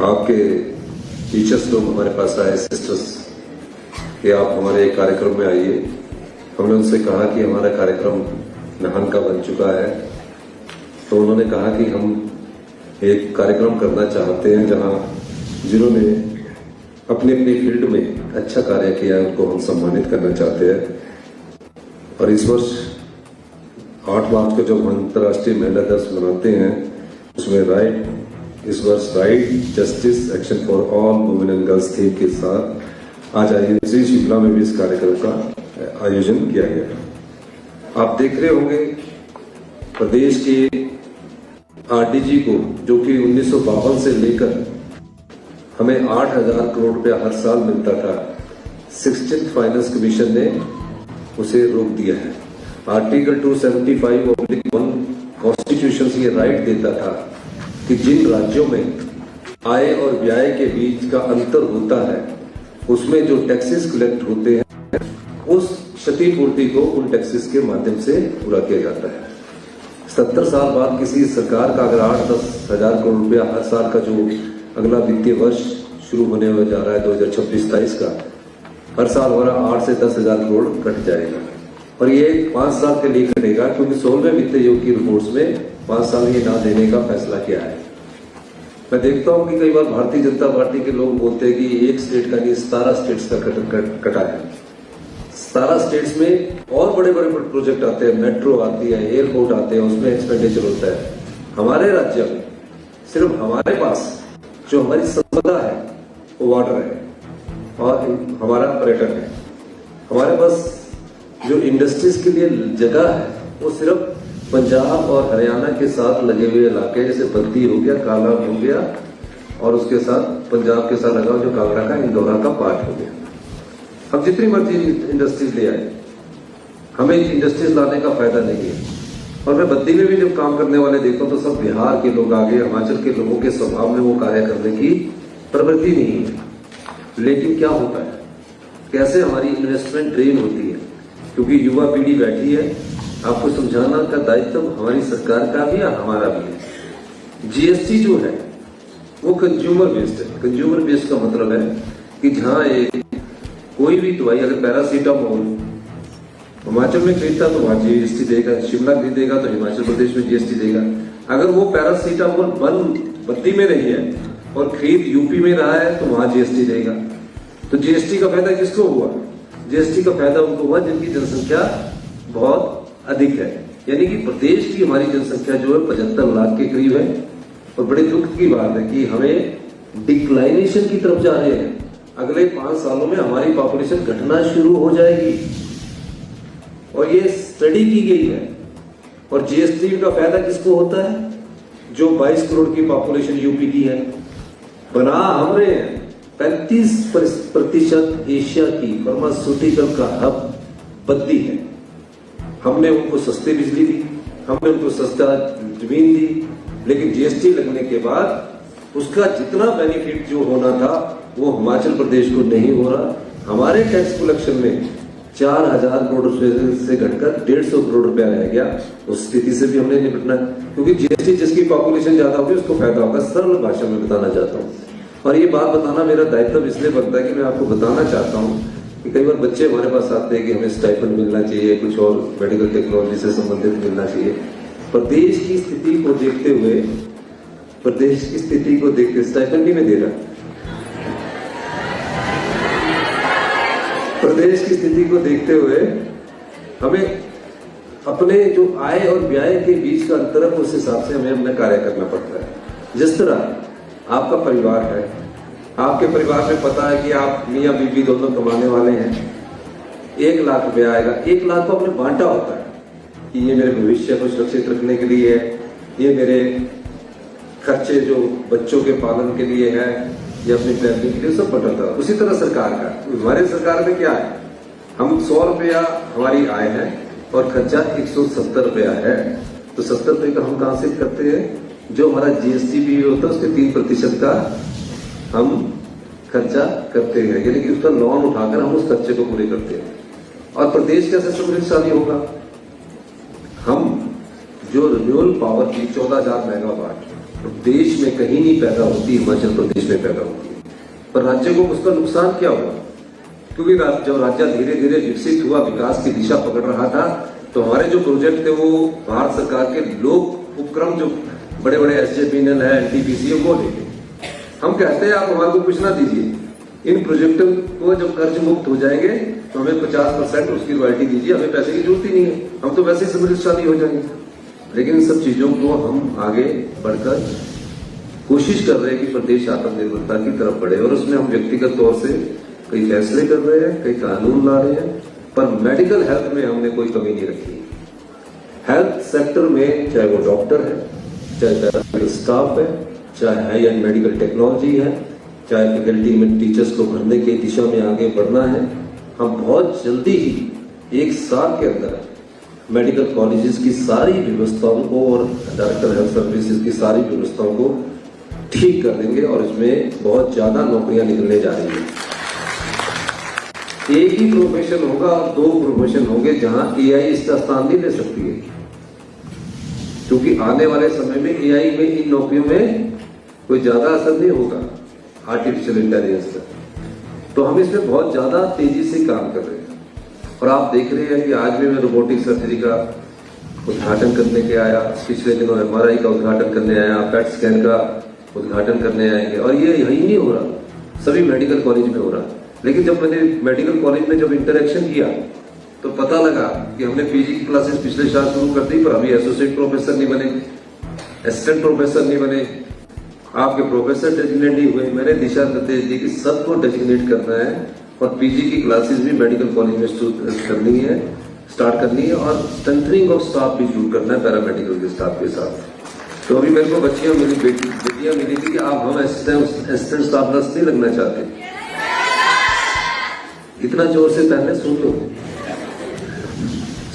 आपके टीचर्स लोग हमारे पास आए, सिस्टर्स, कि आप हमारे एक कार्यक्रम में आइए। हमने उनसे कहा कि हमारा कार्यक्रम नाहन का बन चुका है, तो उन्होंने कहा कि हम एक कार्यक्रम करना चाहते हैं जहां जिन्होंने अपनी अपनी फील्ड में अच्छा कार्य किया है उनको हम सम्मानित करना चाहते हैं। और इस वर्ष 8 मार्च को जब हम अंतर्राष्ट्रीय महिला दिवस मनाते हैं उसमें इस वर्ष right, justice, action for all women and girls theme के साथ आज IIMC शिमला में भी इस कार्यक्रम का आयोजन किया गया। आप देख रहे होंगे प्रदेश के RDG को, जो कि 1952 से लेकर हमें 8,000 करोड़ रुपया हर साल मिलता था, 16th फाइनेंस कमीशन ने उसे रोक दिया है। आर्टिकल 275/1 कॉन्स्टिट्यूशन से ये राइट देता था कि जिन राज्यों में आय और व्यय के बीच का अंतर होता है उसमें जो टैक्सेस कलेक्ट होते हैं उस क्षतिपूर्ति को उन टैक्सेस के माध्यम से पूरा किया जाता है। 70 साल बाद किसी सरकार का अगर 8-10 हजार करोड़ रुपया हर साल का जो अगला वित्तीय वर्ष शुरू होने में जा रहा है 2026-27 का, हर साल हमारा 8 से 10 हजार करोड़ कट जाएगा। और ये 5 साल के लिए कटेगा क्योंकि 16वें वित्त आयोग की रिपोर्ट्स में 5 साल ये ना देने का फैसला किया है। मैं देखता हूं कि कई बार भारतीय जनता पार्टी के लोग बोलते हैं कि एक स्टेट का नहीं 17 स्टेट्स का कटा है। 17 स्टेट्स में और बड़े बड़े प्रोजेक्ट आते हैं, मेट्रो आती है, एयरपोर्ट आते हैं, उसमें एक्सपेंडिचर होता है। हमारे राज्य में सिर्फ हमारे पास जो हमारी संपदा है वो वाटर है और हमारा पर्यटन है। हमारे पास जो इंडस्ट्रीज के लिए जगह है वो सिर्फ पंजाब और हरियाणा के साथ लगे हुए इलाके, जैसे बद्दी हो गया, काला हो गया, और उसके साथ पंजाब के साथ लगा जो कांगड़ा का इंदौरा का पार्ट हो गया। हम जितनी मर्जी इंडस्ट्रीज ले आए, हमें इंडस्ट्रीज लाने का फायदा नहीं है। और मैं बद्दी में भी जब काम करने वाले देखता हूं तो सब बिहार के लोग आगे, हिमाचल के लोगों के स्वभाव में वो कार्य करने की प्रवृत्ति नहीं है। लेकिन क्या होता है, कैसे हमारी इन्वेस्टमेंट ड्रेन होती है, क्योंकि युवा पीढ़ी बैठी है। आपको समझाना का दायित्व हमारी सरकार का भी और हमारा भी है। GST जो है वो कंज्यूमर बेस्ड है। कंज्यूमर बेस्ड का मतलब है कि जहां कोई भी दवाई, अगर पैरासीटामोल हिमाचल में खरीदता तो वहां GST देगा, शिमला खरीदेगा तो हिमाचल प्रदेश में GST देगा। अगर वो पैरासीटामोल बद्दी में रही है और खरीद यूपी में रहा है तो वहां GST देगा। तो GST का फायदा किसको हुआ? GST का फायदा उनको हुआ जिनकी जनसंख्या बहुत अधिक है। यानी कि प्रदेश की हमारी जनसंख्या जो है 75 लाख के करीब है। और बड़े दुख की बात है कि हमें डिक्लाइनेशन की तरफ जा रहे हैं। अगले 5 सालों में हमारी पॉपुलेशन घटना शुरू हो जाएगी और ये स्टडी की गई है। और GST का फायदा किसको होता है? जो 22 करोड़ की पॉपुलेशन यूपी की है। बना हम रहे हैं 35% एशिया की फार्मास्यूटिकल का हब बद्दी है। हमने उनको सस्ती बिजली दी, हमने उनको सस्ता जमीन दी, लेकिन GST लगने के बाद उसका जितना बेनिफिट जो होना था वो हिमाचल प्रदेश को नहीं हो रहा। हमारे टैक्स कलेक्शन में 4,000 करोड़ रुपए से घटकर 150 करोड़ रुपया रह गया। उस स्थिति से भी हमने निपटना है, क्योंकि GST जिसकी पॉपुलेशन ज्यादा होगी उसको फायदा होगा। सरल भाषा में बताना चाहता हूँ, और ये बात बताना मेरा दायित्व इसलिए बनता है कि मैं आपको बताना चाहता हूँ कि कई बार बच्चे हमारे पास आते हैं कि हमें स्टाइपेंड मिलना चाहिए, कुछ और मेडिकल टेक्नोलॉजी से संबंधित मिलना चाहिए। प्रदेश की स्थिति को देखते हुए, स्टाइपेंड भी नहीं दे रहा। प्रदेश की स्थिति को देखते हुए हमें अपने जो आय और व्यय के बीच का अंतर है उस हिसाब से हमें अपना कार्य करना पड़ता है। जिस तरह आपका परिवार है, आपके परिवार में पता है कि आप मियाँ बीवी दोनों कमाने वाले हैं, 1 लाख रुपया आएगा। 1 लाख को आपने बांटा होता है कि ये मेरे भविष्य को सुरक्षित रखने के लिए है, ये मेरे खर्चे जो बच्चों के पालन के लिए है, या अपनी फैमिली के लिए, सब बटा था। उसी तरह सरकार का, हमारे सरकार में क्या है, हम 100 रुपया हमारी आय है और खर्चा 170 रुपया है। तो 70 रुपये का हम कहां से करते हैं? जो हमारा GST भी होता है उसके 3% का हम खर्चा करते हैं, यानी कि उसका लोन उठाकर हम उस खर्चे को पूरे करते हैं। और प्रदेश कैसे समृद्धशाली होगा? हम जो रिन्यूएबल पावर की 14,000 मेगावाट देश में कहीं नहीं पैदा होती, हिमाचल प्रदेश में पैदा होती है। पर राज्य को उसका नुकसान क्या हुआ? क्योंकि जब राज्य धीरे धीरे विकसित हुआ, विकास की दिशा पकड़ रहा था, तो हमारे जो प्रोजेक्ट थे वो भारत सरकार के लोक उपक्रम जो बड़े बड़े SJVN है, NTPC वो लेके हम कहते हैं आप हमारे को कुछ ना दीजिए, इन प्रोजेक्टों को जब कर्ज मुक्त हो जाएंगे तो हमें 50% उसकी रॉयल्टी दीजिए, हमें पैसे की जरूरत ही नहीं है, हम तो वैसे ही समृद्धशाली हो जाएंगे। लेकिन इन सब चीजों को हम आगे बढ़कर कोशिश कर रहे हैं कि प्रदेश आत्मनिर्भरता की तरफ बढ़े, और उसमें हम व्यक्तिगत तौर से कई फैसले कर रहे हैं, कई कानून ला रहे हैं, पर मेडिकल हेल्थ में हमने कोई कमी नहीं रखी। हेल्थ सेक्टर में चाहे वो डॉक्टर है, चाहे पैरामेडिकल स्टाफ है, चाहे हाई एंड मेडिकल टेक्नोलॉजी है, चाहे फैकल्टी में टीचर्स को भरने की दिशा में आगे बढ़ना है, हम बहुत जल्दी ही 1 साल के अंदर मेडिकल कॉलेजेस की सारी व्यवस्थाओं को और डायरेक्टर हेल्थ सर्विसेज की सारी व्यवस्थाओं को ठीक कर देंगे, और इसमें बहुत ज्यादा नौकरियां निकलने जा रही है। एक ही प्रोफेशन होगा और 2 प्रोफेशन होंगे जहां AI इसका स्थान नहीं ले सकती है, क्योंकि आने वाले समय में AI में इन नौकरियों में कोई ज्यादा असर नहीं होगा आर्टिफिशियल इंटेलिजेंस का। तो हम इसमें बहुत ज्यादा तेजी से काम कर रहे हैं, और आप देख रहे हैं कि आज भी मैं रोबोटिक सर्जरी का उद्घाटन करने के आया, पिछले दिनों MRI का उद्घाटन करने आया, PET स्कैन का उद्घाटन करने आएंगे, और ये यही नहीं हो रहा, सभी मेडिकल कॉलेज में हो रहा। लेकिन जब मैंने मेडिकल कॉलेज में जब इंटरेक्शन किया तो पता लगा कि हमने PG की क्लासेस पिछले साल शुरू कर दी, पर अभी एसोसिएट प्रोफेसर नहीं बने, असिस्टेंट प्रोफेसर नहीं बने, आपके प्रोफेसर डेजिग्नेट नहीं हुए। मैंने दिशा निर्देश दी कि सबको डेजिग्नेट करना है, और PG की क्लासेस भी मेडिकल कॉलेज में स्टार्ट करनी है, और स्ट्रेंथनिंग ऑफ स्टाफ भी शुरू करना है पैरामेडिकल के स्टाफ के साथ। तो अभी मेरे को बेटियां मिली थी कि आप हम असिस्टेंट स्टाफ नर्स नहीं लगना चाहते, इतना जोर से पहले सुन लो,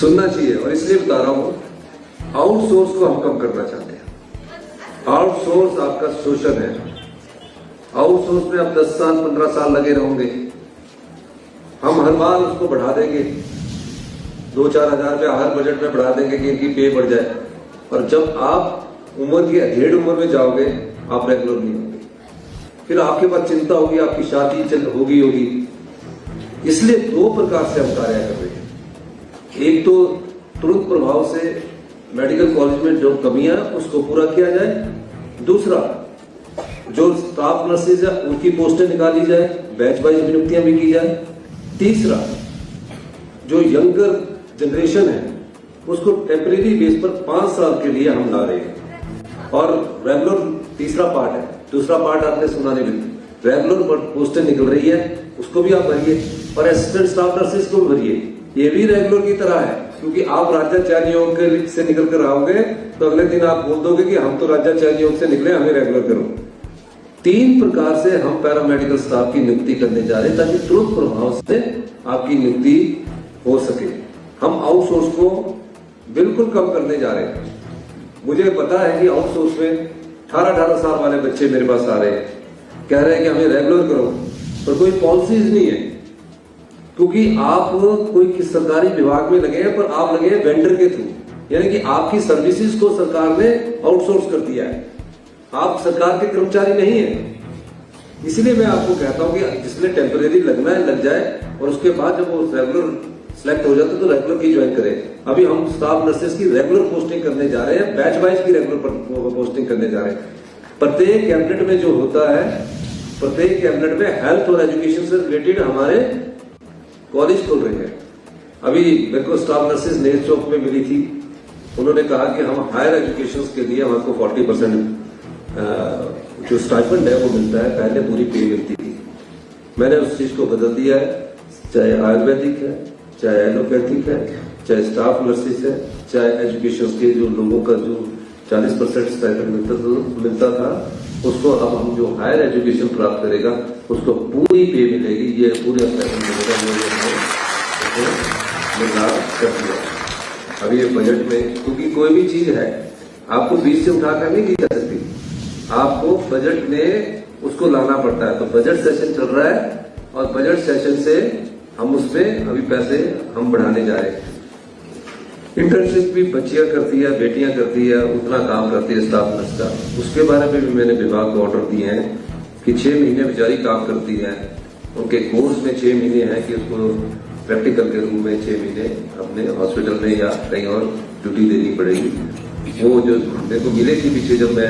सुनना चाहिए। और इसलिए बता रहा हूं, आउटसोर्स को हम कम करना चाहते हैं। आउटसोर्स आपका शोषण है, आउटसोर्स में आप 10 साल 15 साल लगे रहोगे, हम हर बार उसको बढ़ा देंगे, 2-4 हजार रुपया हर बजट में बढ़ा देंगे कि इनकी पे बढ़ जाए, और जब आप उम्र की 1.5 उम्र में जाओगे आप रेगुलर नहीं होंगे, फिर आपके पास चिंता होगी, आपकी शादी होगी। इसलिए 2 प्रकार से हम कार्य कर रहे हैं। एक तो तुरंत प्रभाव से मेडिकल कॉलेज में जो कमियां उसको पूरा किया जाए, दूसरा जो स्टाफ नर्सेज है उनकी पोस्टें निकाली जाए, बैच वाइज नियुक्तियां भी की जाए, तीसरा जो यंगर जनरेशन है उसको टेम्परेरी बेस पर 5 साल के लिए हम ला रहे हैं, और रेगुलर तीसरा पार्ट है। दूसरा पार्ट आपने सुना नहीं, रेगुलर पोस्टें निकल रही है उसको भी आप भरिए, और असिस्टेंट स्टाफ नर्सेज को भी भरिए, ये भी रेगुलर की तरह है, क्योंकि आप राज्य चयन योग से निकल कर आओगे तो अगले दिन आप बोल दोगे कि हम तो राज्य चयन योग से निकले, हमें रेगुलर करो। 3 प्रकार से हम पैरामेडिकल स्टाफ की नियुक्ति करने जा रहे हैं, ताकि तुरंत प्रभाव से आपकी नियुक्ति हो सके। हम आउटसोर्स को बिल्कुल कम करने जा रहे हैं। मुझे पता है कि आउटसोर्स में 18 साल वाले बच्चे मेरे पास आ रहे हैं, कह रहे हैं कि हमें रेगुलर करो, पर कोई पॉलिसीज नहीं है, क्योंकि आप कोई सरकारी विभाग में लगे हैं, पर आप लगे हैं वेंडर के थ्रू, यानी कि आपकी सर्विसेज को सरकार ने आउटसोर्स कर दिया है, आप सरकार के कर्मचारी नहीं है। इसलिए मैं आपको कहता हूं कि जिसने टेम्परेरी लगना है लग जाए, और उसके बाद जब वो रेगुलर सिलेक्ट हो जाते तो रेगुलर की ज्वाइन करें। अभी हम स्टाफ नर्सेज की रेगुलर पोस्टिंग करने जा रहे हैं, बैच वाइज की रेगुलर पोस्टिंग करने जा रहे हैं। प्रत्येक कैबिनेट में जो होता है, प्रत्येक कैबिनेट में हेल्थ और एजुकेशन से रिलेटेड हमारे कॉलेज खोल रहे हैं। अभी मेरे को स्टाफ नर्सेज नेहरू चौक में मिली थी, उन्होंने कहा कि हम हायर एजुकेशन के लिए हमको 40% जो स्टाइपेंड है वो मिलता है, पहले पूरी पे मिलती थी। मैंने उस चीज को बदल दिया है, चाहे आयुर्वेदिक है, चाहे एलोपैथिक है, चाहे स्टाफ नर्सेज है, चाहे एजुकेशन के जो लोगों का जो 40% स्टाइपेंड मिलता था, उसको अब हम जो हायर एजुकेशन प्राप्त करेगा उसको पूरी पे मिलेगी, ये पूरे स्टाइपेंड मिलेगा कर दिया। अभी ये बजट में, क्योंकि कोई भी चीज है आपको बीच से उठाकर नहीं दी जा सकती, आपको बजट में उसको लाना पड़ता है। तो बजट सेशन चल रहा है, और बजट सेशन से हम उसमें अभी पैसे हम बढ़ाने जा रहे हैं। इंटर्नशिप भी बच्चियां करती है, बेटियां करती है, उतना काम करती है स्टाफ नर्स का। उसके बारे में भी मैंने विभाग को ऑर्डर दिए हैं कि 6 महीने बेचारी काम करती है। उनके कोर्स में 6 महीने है कि उसको प्रैक्टिकल के रूप में 6 महीने अपने हॉस्पिटल में या कहीं और ड्यूटी देनी पड़ेगी। वो जो मेरे को मिले थी पीछे जब मैं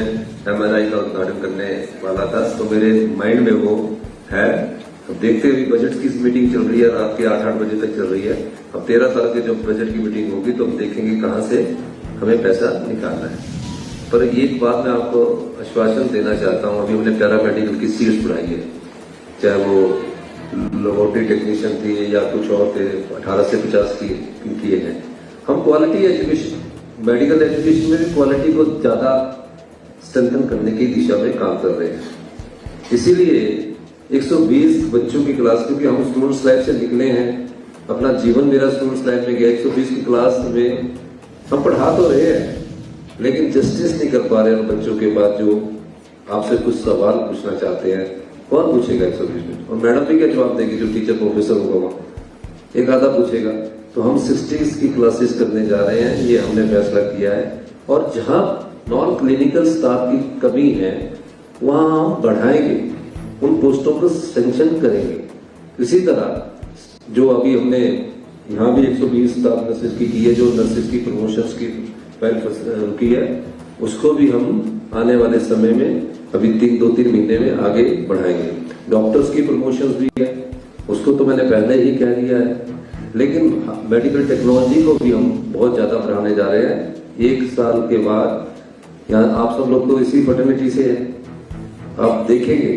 MRI का उद्घाटन करने वाला था, तो मेरे माइंड में वो है। अब देखते हुए बजट की मीटिंग चल रही है, रात के 8-8 बजे तक चल रही है। अब 13 साल के जब बजट की मीटिंग होगी तो हम देखेंगे कहां से हमें पैसा निकालना है। पर एक बात मैं आपको आश्वासन देना चाहता हूं, अभी हमने पैरामेडिकल की सीट्स बढ़ाई है, चाहे वो लेबोरेटरी टेक्नीशियन थी या कुछ और थे, 18 से 50 किए हैं। हम क्वालिटी एजुकेशन, मेडिकल एजुकेशन में भी क्वालिटी को ज्यादा स्ट्रेंथन करने की दिशा में काम कर रहे हैं। इसीलिए 120 बच्चों की क्लास, क्योंकि हम स्टूडेंट्स लाइफ से निकले हैं, अपना जीवन मेरा स्टूडेंट्स लाइफ में गया। 120 की क्लास में हम पढ़ा तो रहे हैं, लेकिन जस्टिस नहीं कर पा रहे उन बच्चों के बाद जो आपसे कुछ सवाल पूछना चाहते हैं। कौन पूछेगा 120 में? और मैडम भी क्या जवाब देगी? जो टीचर प्रोफेसर होगा वहां एक आधा पूछेगा। तो हम 60 की क्लासेस करने जा रहे हैं, ये हमने फैसला किया है। और जहां नॉन क्लिनिकल स्टाफ की कमी है वहां हम बढ़ाएंगे, उन पोस्टों को सैंक्शन करेंगे। इसी तरह जो अभी हमने यहाँ भी 120 स्टाफ नर्सेज की है, जो नर्सेज की प्रमोशंस की फाइल रुकी है, उसको भी हम आने वाले समय में अभी 2-3 महीने में आगे बढ़ाएंगे। डॉक्टर्स की प्रमोशंस भी है, उसको तो मैंने पहले ही कह दिया है। लेकिन मेडिकल टेक्नोलॉजी को भी हम बहुत ज्यादा बढ़ाने जा रहे हैं। 1 साल के बाद, यहाँ आप सब लोग तो इसी फर्टिलिटी से है, आप देखेंगे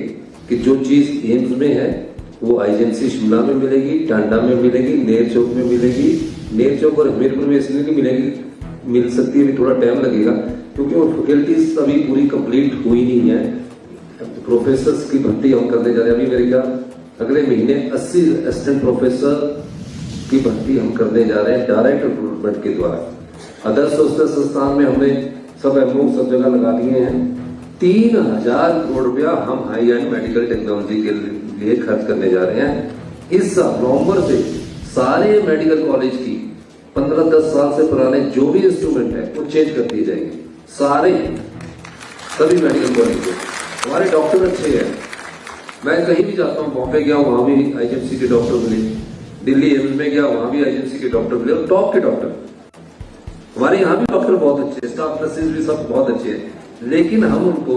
कि जो चीज एम्स में है वो IGNC शिमला में मिलेगी, टांडा में मिलेगी, नेर चौक में मिलेगी। नेर चौक और हमीरपुर में इसलिए नहीं मिलेगी, मिल सकती है, भी थोड़ा टाइम लगेगा क्योंकि वो फैकल्टीज अभी पूरी कंप्लीट हुई नहीं है। प्रोफेसर्स की भर्ती हम करने जा रहे हैं। अभी मेरे ख्याल अगले महीने 80 असिस्टेंट प्रोफेसर की भर्ती हम करने जा रहे हैं डायरेक्ट रिक्रूटमेंट के द्वारा। अदर सोशल संस्थान में हमने सब एमओ सब जगह लगा दिए हैं। 3000 करोड़ रुपया हम हाई एंड मेडिकल टेक्नोलॉजी के लिए खर्च करने जा रहे हैं। इस नवंबर से सारे मेडिकल कॉलेज की 15-10 साल से पुराने जो भी इंस्ट्रूमेंट है वो चेंज कर दिए जाएंगे, सारे सभी मेडिकल कॉलेज के। हमारे डॉक्टर अच्छे हैं, मैं कहीं भी जाता हूँ, बॉम्बे गया वहां भी IGNC के डॉक्टर मिले, दिल्ली एम्स में गया वहां भी IGNC के डॉक्टर मिले, और टॉप के डॉक्टर। हमारे यहाँ भी डॉक्टर बहुत अच्छे हैं, स्टाफ नर्सेज भी सब बहुत अच्छे हैं। लेकिन हम उनको,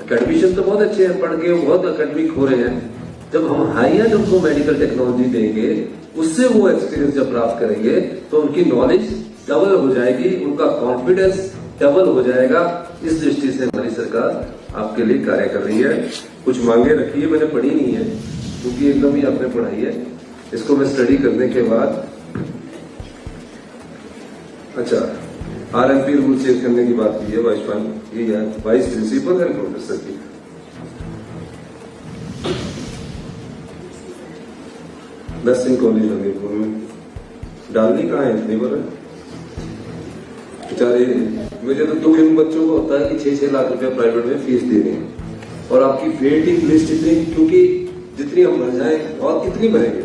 अकेडमिशियन तो बहुत अच्छे हैं, पढ़ के बहुत अकेडमिक हो रहे हैं। जब हम हाई एंड उनको मेडिकल टेक्नोलॉजी देंगे, उससे वो एक्सपीरियंस जब प्राप्त करेंगे तो उनकी नॉलेज डबल हो जाएगी, उनका कॉन्फिडेंस डबल हो जाएगा। इस दृष्टि से हमारी सरकार आपके लिए कार्य कर रही है। कुछ मांगे रखी है, मैंने पढ़ी नहीं है क्योंकि एकदम ही आपने पढ़ाई है, इसको मैं स्टडी करने के बाद। अच्छा, RMP रूल चेंज करने की बात की है वाइस प्रिंसिपल एंड प्रोफेसर की। नर्सिंग कॉलेज हमीरपुर में डालनी कहाँ है इतनी बार? बेचारे, मुझे तो दुख इन बच्चों को होता है कि 6-6 लाख रुपया प्राइवेट में फीस दे रहे हैं, और आपकी वेटिंग लिस्ट इतनी, क्योंकि जितनी हम भर जाए और कितनी भरेंगे।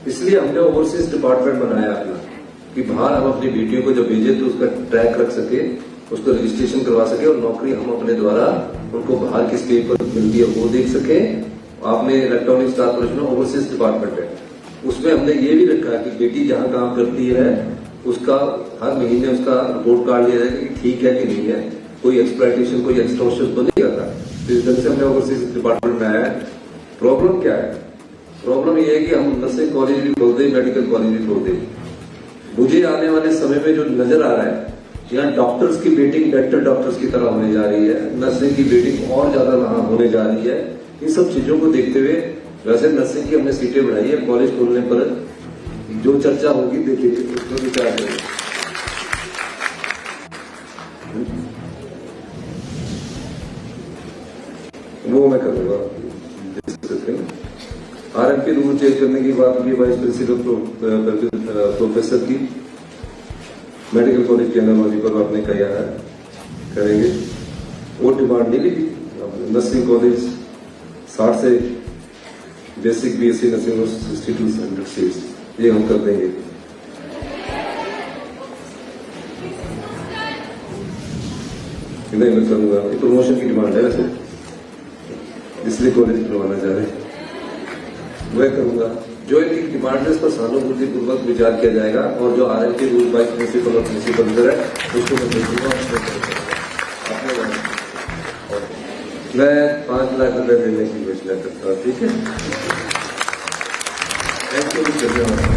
इसलिए हमने ओवरसीज डिपार्टमेंट बनाया अपना, कि बाहर हम अपनी बेटियों को जब भेजे तो उसका ट्रैक रख सके, उसको रजिस्ट्रेशन करवा सके, और नौकरी हम अपने द्वारा उनको बाहर किस पेपर पर मिलती है वो देख सके। आपने electronic staff professional overseas department है, उसमें हमने ये भी रखा है कि बेटी जहां काम करती है उसका हर महीने उसका रिपोर्ट कार्ड लिया जाएगा कि ठीक है कि नहीं है, कोई एक्सप्लॉयटेशन, कोई एक्सटॉर्शन तो नहीं करता। तो इस ढंग से हमने ओवरसीज डिपार्टमेंट में आया है। प्रॉब्लम क्या है? प्रॉब्लम ये है कि हम नर्सिंग कॉलेज भी खोल दें, मेडिकल कॉलेज भी खोल दें। मुझे आने वाले समय में जो नजर आ रहा है, यहाँ डॉक्टर्स की वेटिंग बेटर डॉक्टर्स की तरह होने जा रही है, नर्सिंग की वेटिंग और ज्यादा वहां होने जा रही है। इन सब चीजों को देखते हुए वैसे नर्सिंग की हमने सीटें बढ़ाई है। कॉलेज खोलने पर जो चर्चा होगी देखिए उसमें विचार करेंगे। वो मैं करूंगा। RMP रूल चेंज करने की बात की वाइस प्रिंसिपल प्रोफेसर की मेडिकल कॉलेज के एनालॉजी पर आपने कहा है करेंगे, वो डिमांड नहीं लिखी। नर्सिंग कॉलेज 60 से बेसिक BSc नर्सिंग 6200 सीट्स, ये हम कर देंगे। नहीं मैं करूंगा, प्रमोशन की डिमांड है वैसे, इसलिए कॉलेज करवाना चाह रहे, मैं करूंगा। जो इनकी डिमांड है उस पर सहानुभूतिपूर्वक विचार किया जाएगा और जो आर के रूल वाइज प्रिंसिपल और प्रिंसिपल है उसको मैं देखूंगा। मैं 5 लाख रुपए देने की घोषणा करता हूँ, ठीक है। थैंक यू, धन्यवाद।